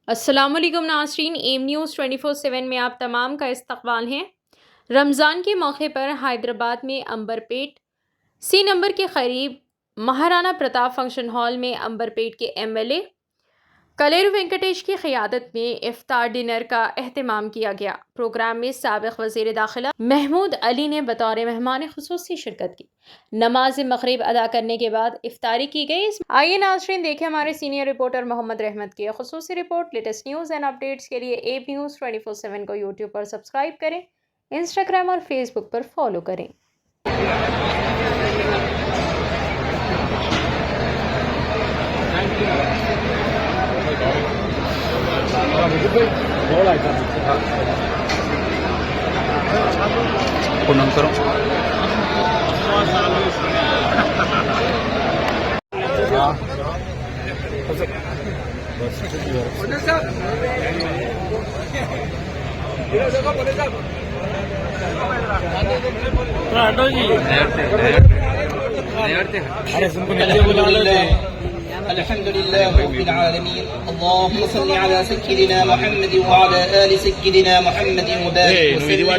अस्सलामुअलैकुम नाज़रीन, M news 24/7 में आप तमाम का इस्तकबाल है। रमज़ान के मौके पर हैदराबाद में अंबरपेट सी नंबर के करीब महाराणा प्रताप फंक्शन हॉल में अंबरपेट के एमएलए कलेरू वेंकटेश की क़ियादत में इफ्तार डिनर का एहतमाम किया गया। प्रोग्राम में साबिक़ वज़ीर दाखिला महमूद अली ने बतौर मेहमान ख़ुसूसी शिरकत की। नमाज मग़रिब अदा करने के बाद इफ्तारी की गई। आइए नाज़रीन देखें हमारे सीनियर रिपोर्टर मोहम्मद रहमत की ख़ुसूसी report. Latest news and updates के लिए एम न्यूज़ 24/7 को यूट्यूब पर सब्सक्राइब करें, इंस्टाग्राम और फेसबुक पर फॉलो करें। प्रणाम करो। अल्हम्दुलिल्लाह रब्बिल आलमीन। अल्लाहुम्मा सल्लि अला सय्यिदिना मुहम्मद व अला आलि सय्यिदिना मुहम्मद व बारिक वसल्लिम।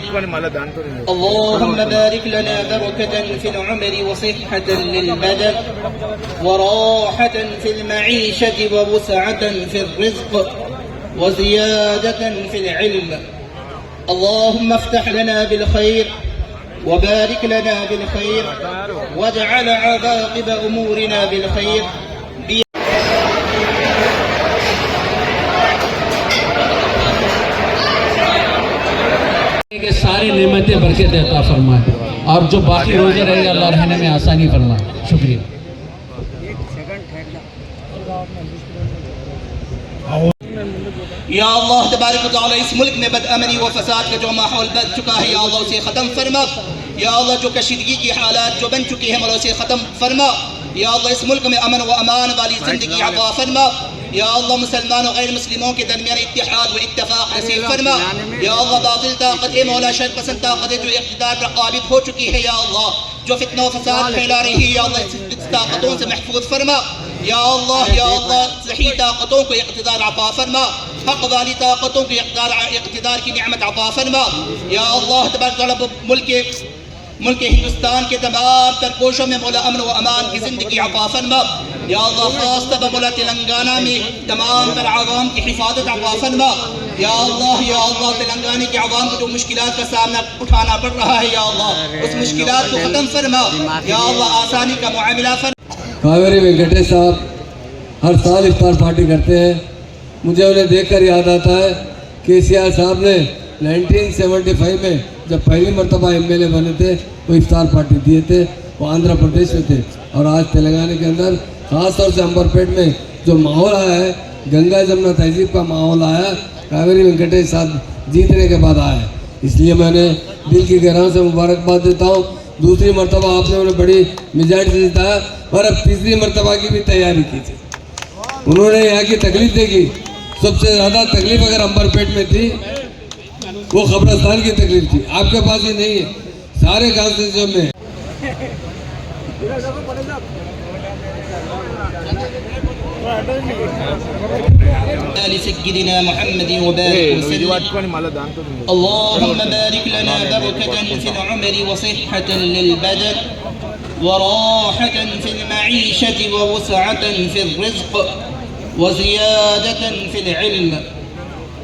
अल्लाहुम्मा बारिक लना बरकतन फिल उमरि व सिहहतन लिल बदन व राहतन फिल मईशति व वसअतन फिर रिज़्क़ व ज़ियादतन फिल इल्म। अल्लाहुम्मा इफ्तह लना बिल खैर व बारिक लना बिल खैर वजअल आक़िब उमूरिना बिल खैर। के सारी नेमतें बरकत अता फरमाए और जो बाकी रोजे रहेगा अल्लाह रहने में आसानी फरमाए। शुक्रिया। या अल्लाह तबारक व तआला इस मुल्क में बदअमनी व फसाद का जो माहौल बन चुका है या अल्लाह उसे ख़त्म फरमा। या अल्लाह जो कशीदगी की हालात जो बन चुकी है मौला उसे ख़त्म फरमा। या अल्लाह इस मुल्क में अमन व अमान वाली ज़िंदगी अता फरमा। या अल्लाह मुसलमान और गैर मुस्लिमों के दरमियान इत्तेहाद व इत्तफाक नसीब फरमा। या अल्लाह बातिल ताकतें मौला शर पसंद ताकतें जो इक़्तिदार पर ग़ालिब हो चुकी है या अल्लाह जो फितना व फसाद फैला रही है या अल्लाह इस ताकतों से महफूज फरमा। या अल्लाह सही ताकतों को इक़्तिदार अता फरमा, हक़ वाली ताकतों को इक़्तिदार की निअमत अता फरमा। या अल्लाह तबारक व तआला मुल्क हिंदुस्तान के तमाम तर कोशों में मौला अमन व अमान की ज़िंदगी अता फरमा। या अल्लाह ख़ास तौर पर मौला तेलंगाना में तमाम तर आवाम की हिफाजत अता फरमा। या अल्लाह तेलंगाना के आवाम को जो मुश्किलात का सामना उठाना पड़ रहा है या अल्लाह उस मुश्किलात को ख़त्म फरमा। या अल्लाह आसानी का मुआमिला फरमा। कावेरी वेंकटेश साहब हर साल इफ्तार पार्टी करते हैं। मुझे उन्हें देखकर याद आता है केसीआर साहब ने 1975 में जब पहली मरतबा एमएलए बने थे वो इफ्तार पार्टी दिए थे, वो आंध्र प्रदेश में थे। और आज तेलंगाना के अंदर ख़ास तौर से अंबरपेट में जो माहौल आया है, गंगा जमुना तहजीब का माहौल आया, कावेरी वेंकटेश साहब जीतने के बाद आया है। इसलिए मैंने दिल की गहराई से मुबारकबाद देता हूँ। दूसरी मरतबा आपने उन्हें बड़ी मेजॉरिटी से जिताया और अब तीसरी मरतबा की भी तैयारी की थी। उन्होंने यहाँ की तकलीफ देखी। सबसे ज़्यादा तकलीफ अगर अंबरपेट में थी वो कब्रिस्तान की तकलीफ थी। आपके पास ही नहीं है, सारे कॉन्स्टिट्यूंसी में। सय्यिदिना मुहम्मद व बारिक वसल्लिम। अल्लाहुम्मा बारिक लना बरकतन फिल उमरि व सिहहतन लिल बदन व राहतन फिल मईशति व वसअतन फिर रिज़्क़ व ज़ियादतन फिल इल्म।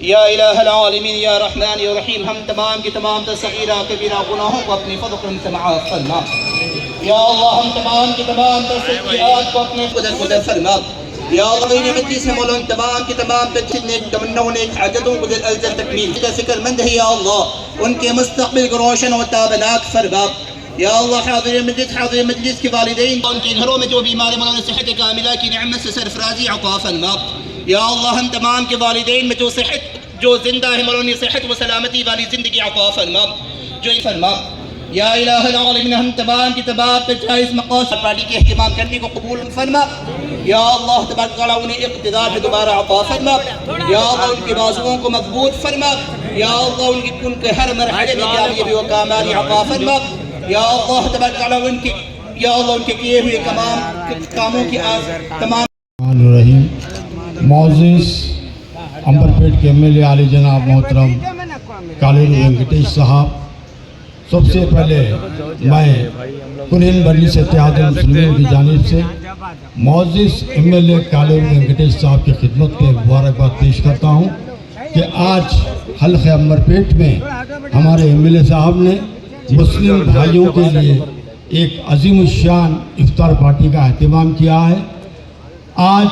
या इलाहल आलमीन या रहमान या रहीम। हम तमाम की तमाम सगीरा कबीरा गुनाहों को अपने फज़ल से माफ़ फरमा। या अल्लाह हम तमाम की तमाम सय्यात को अपने क़ुदर फरमा। या अल्लाह मजलिस में मौला तमाम की तमाम तमन्नाओं ने हाजतों को अल्जल तकमील का फ़िक्रमंद है या अल्लाह उनके मुस्तक़बिल को रोशन और ताबनाक फरमा। या अल्लाह हाज़िर मजलिस के वालिदैन उनके घरों में जो बीमार मौला सेहत कामिला की नेमत से सरफराजी अता फरमा। या अल्लाह हम तमाम के वालिदैन में जो सेहत जो जिंदा है मौलाना सेहत व सलामती वाली ज़िंदगी अता फरमा। जो फरमा या इलाहुल आलमीन, हम तमाम की तमाम पे जायज़ मक़ासद पार्टी के अहतमाम करने को कबूल फरमा। या अल्लाह तबारक व तआला उन्हें इक़्तिदार में दोबारा अता फरमा। या अल्लाह उनके बाजुओं को मज़बूत फरमा। या अल्लाह उनके हर मरहले में कामयाबी व कामयाबी अता फरमा। या अल्लाह तबारक व तआला उनके किए हुए कामों की तमाम रहीम। मोअज़्ज़िज़ अंबरपेट के एमएलए आली जनाब मोहतरम कालेरू वेंकटेश साहब, सबसे पहले मैं कुल हिंद मजलिस इत्तेहाद मुस्लिमीन की जानिब से मोअज़्ज़िज़ एमएलए कालेरू वेंकटेश साहब की खिदमत पे मुबारकबाद पेश करता हूँ कि आज हल्क़े अंबरपेट में हमारे एमएलए साहब ने मुस्लिम भाइयों के लिए एक अज़ीमुश्शान इफ्तार पार्टी का अहतमाम किया है। आज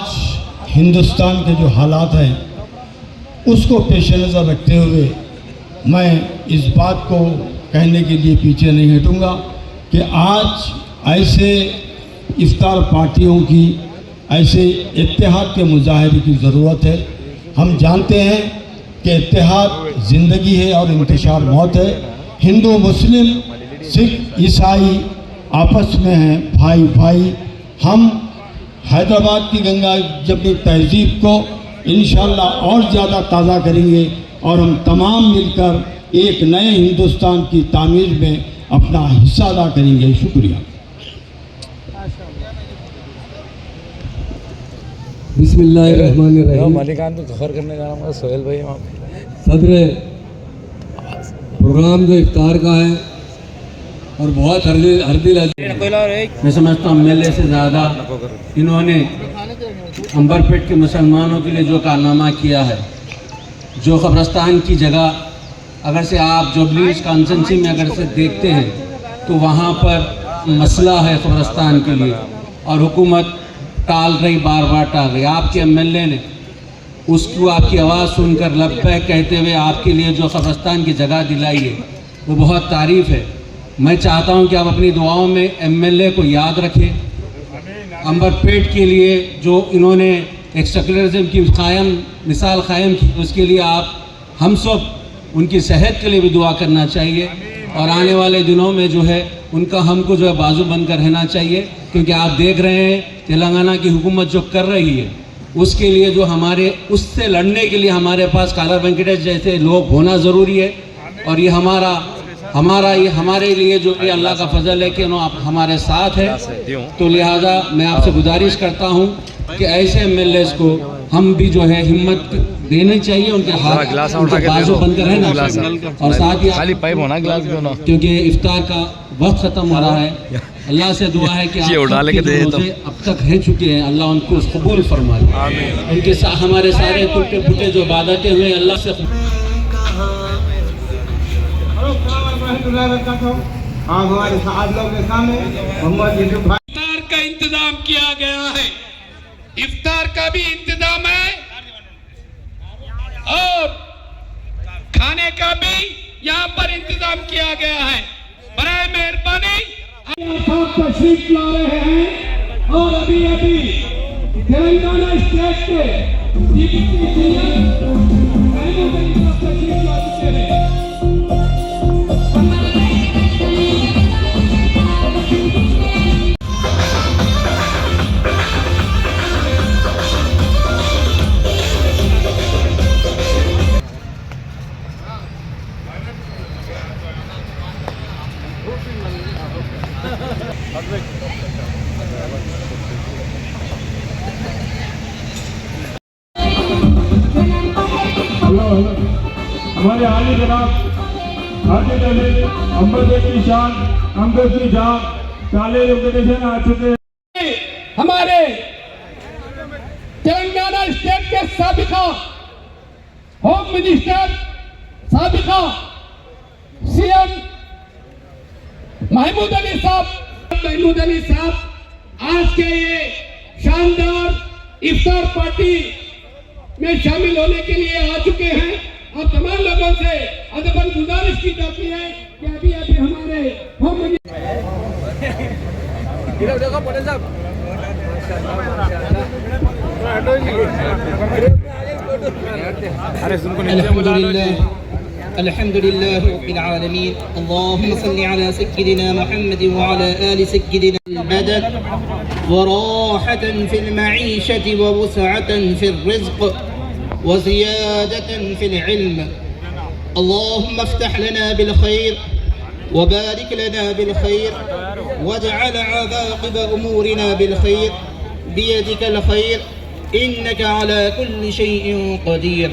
हिंदुस्तान के जो हालात हैं उसको पेश नज़र रखते हुए मैं इस बात को कहने के लिए पीछे नहीं हटूँगा कि आज ऐसे इफ्तार पार्टियों की, ऐसे इत्तेहाद के मुजाहरे की ज़रूरत है। हम जानते हैं कि इत्तेहाद ज़िंदगी है और इंतशार मौत है। हिंदू मुस्लिम सिख ईसाई आपस में हैं भाई भाई। हम हैदराबाद की गंगा जमनी तहज़ीब को इंशाअल्लाह और ज़्यादा ताज़ा करेंगे और हम तमाम मिलकर एक नए हिंदुस्तान की तामीर में अपना हिस्सा अदा करेंगे। शुक्रिया। बिस्मिल्लाहिर्रहमानिर्रहीम। मालिकान को खबर करने जा रहा हूँ सोहेल भाई वहाँ सदर प्रोग्राम जो इफ्तार का है और बहुत हरदिल मैं समझता हूँ एमएलए से ज़्यादा इन्होंने अंबरपेट के मुसलमानों के लिए जो कारनामा किया है, जो कब्रस्तान की जगह अगर से आप जुबलीस कॉन्स्टिट्यूंसी में अगर से देखते हैं तो वहाँ पर मसला है कब्रस्तान के लिए और हुकूमत टाल रही, बार बार टाल रही। आपके एमएलए ने उसको आपकी आवाज़ सुनकर लब्बैक कहते हुए आपके लिए जो कब्रस्तान की जगह दिलाई है वो बहुत तारीफ़ है। मैं चाहता हूं कि आप अपनी दुआओं में एमएलए को याद रखें। अंबरपेट के लिए जो इन्होंने एक सेकुलरिज्म की मिसाल कायम की, उसके लिए आप हम सब उनकी सेहत के लिए भी दुआ करना चाहिए और आने वाले दिनों में जो है उनका हमको जो है बाजू बन कर रहना चाहिए, क्योंकि आप देख रहे हैं तेलंगाना की हुकूमत जो कर रही है उसके लिए जो उससे लड़ने के लिए हमारे पास काला वेंकटेश जैसे लोग होना ज़रूरी है। और ये हमारे लिए जो ये अल्लाह का फजल है कि आप हमारे साथ है। तो लिहाजा मैं आपसे गुजारिश करता हूँ कि ऐसे एमएलएस को हम भी जो है हिम्मत देनी चाहिए, उनके हाथ उनके बाजू बनकर रहना चाहिए। और साथ ही खाली पाइप होना गिलास भी होना, क्योंकि इफ्तार का वक्त ख़त्म हो रहा है। अल्लाह से दुआ है कि ये उड़ा लेके दे तो अब तक रह चुके हैं, अल्लाह उनको कबूल फरमाए। उनके साथ हमारे सारे टूटे फूटे जो इबादतें हुए अल्लाह से हमारे साथ लोग के सामने इफ्तार का इंतजाम किया गया है, इफ्तार का भी इंतजाम है और खाने का भी यहाँ पर इंतजाम किया गया है। बराए मेहरबानी तशरीफ ला रहे हैं और अभी तेलंगाना स्टेट के डिप्टी सीएम तशरीफ ला चुके हैं। हमारे आली जनाब हाजी दलील अंबरपेट की शान, अंबेद की जान काले वेंकटेशन आ चुके हैं। हमारे तेलंगाना स्टेट के साबिका होम मिनिस्टर, साबिका सीएम महमूद अली साहब आज के ये शानदार इफ्तार पार्टी में शामिल होने के लिए आ चुके हैं। और तमाम लोगों से अदबन गुजारिश की जाती है कि अभी हमारे होम मिनिस्टर अल्हम्दुलिल्लाह रब्बिल आलमीन। अल्लाहुम्मा सल्लि अला सय्यिदिना मुहम्मद व अला आलि सय्यिदिना al-badal व राहतन फिल मईशति व वसअतन फिर रिज़्क़ व ज़ियादतन फिल इल्म। अल्लाहुम्मा इफ्तह लना बिल खैर व बारिक लना बिल खैर वजअल आक़िब उमूरिना बिल खैर बियदिकल खैर इन्नका अला कुल्लि शैइन क़दीर।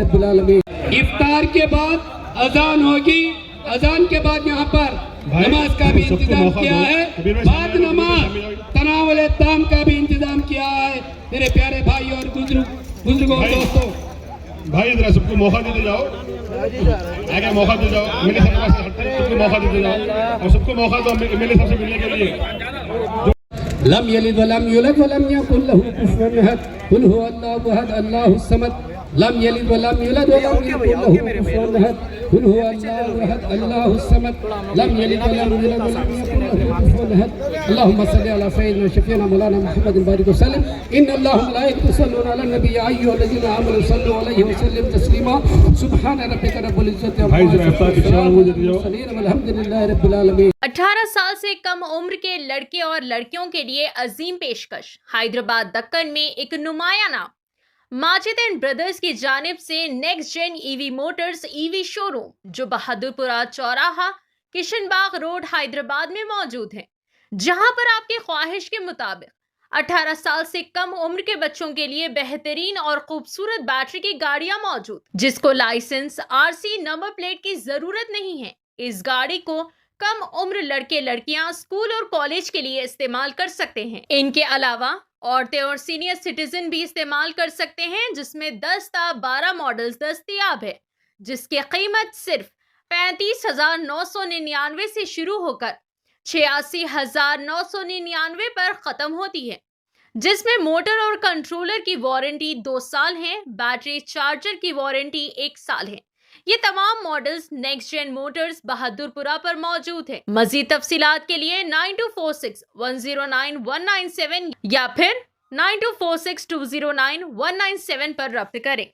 रब्बिल आलमीन। इफ्तार के बाद अजान होगी, अजान के बाद यहाँ पर नमाज का भी इंतजाम किया है, बाद नमाज तनावुल ताम का भी इंतजाम किया है। मेरे प्यारे भाई और बुजुर्गों दोस्तों, भाई जरा सबको मौका देते जाओ, आगे मौका दे जाओ, मेरे साथ सबको मौका देते जाओ और सबको मौका दो मेरे साथ से मिलने के लिए। लम यलिद वलम यूलद वलम यकुन लहू कुफुवन अहद कुल हुवा अल्लाहु अहद अल्लाहु समद लम यलिद वलम यूलद वलम यकुन लहू कुफुवन अहद कुल हुवा अल्लाहु अहद अल्लाहु समद लम यलिद वलम यूलद वलम यकुन लहू कुफुवन अहद अल्लाहुम्मा सल्लि अला सय्यिदिना शफीना मौलाना मुहम्मद बारिक वसल्लम इन्नल्लाह व मलाइकतहु युसल्लूना अलन नबी या अय्युहल्लज़ीना आमनू सल्लू अलैहि वसल्लिम तस्लीमा सुब्हान रब्बिका रब्बिल इज्जति अम्मा यसिफून वल्हम्दुलिल्लाहि रब्बिल आलमीन। 18 साल से कम उम्र के लड़के और लड़कियों के लिए अजीम पेशकश। हैदराबाद दक्कन में एक नुमाया नाम माजिद एंड ब्रदर्स की जानिब से next gen EV motors EV showroom जो बहादुरपुरा चौराहा किशनबाग रोड हैदराबाद में मौजूद है, जहां पर आपकी ख्वाहिश के मुताबिक 18 साल से कम उम्र के बच्चों के लिए बेहतरीन और खूबसूरत बैटरी की गाड़ियां मौजूद, जिसको लाइसेंस आरसी नंबर प्लेट की जरूरत नहीं है। इस गाड़ी को कम उम्र लड़के लड़कियां स्कूल और कॉलेज के लिए इस्तेमाल कर सकते हैं। इनके अलावा औरतें और सीनियर सिटीजन भी इस्तेमाल कर सकते हैं, जिसमें 10 ता 12 मॉडल्स दस्तयाब है, जिसकी कीमत सिर्फ 35,999 से शुरू होकर 86,999 पर खत्म होती है, जिसमें मोटर और कंट्रोलर की वारंटी 2 साल है, बैटरी चार्जर की वारंटी 1 साल है। ये तमाम models next gen motors Bahadurpura पर मौजूद है। मजीद तफसीलात के लिए 9246109197 या फिर 9246209197 पर रब्त करें।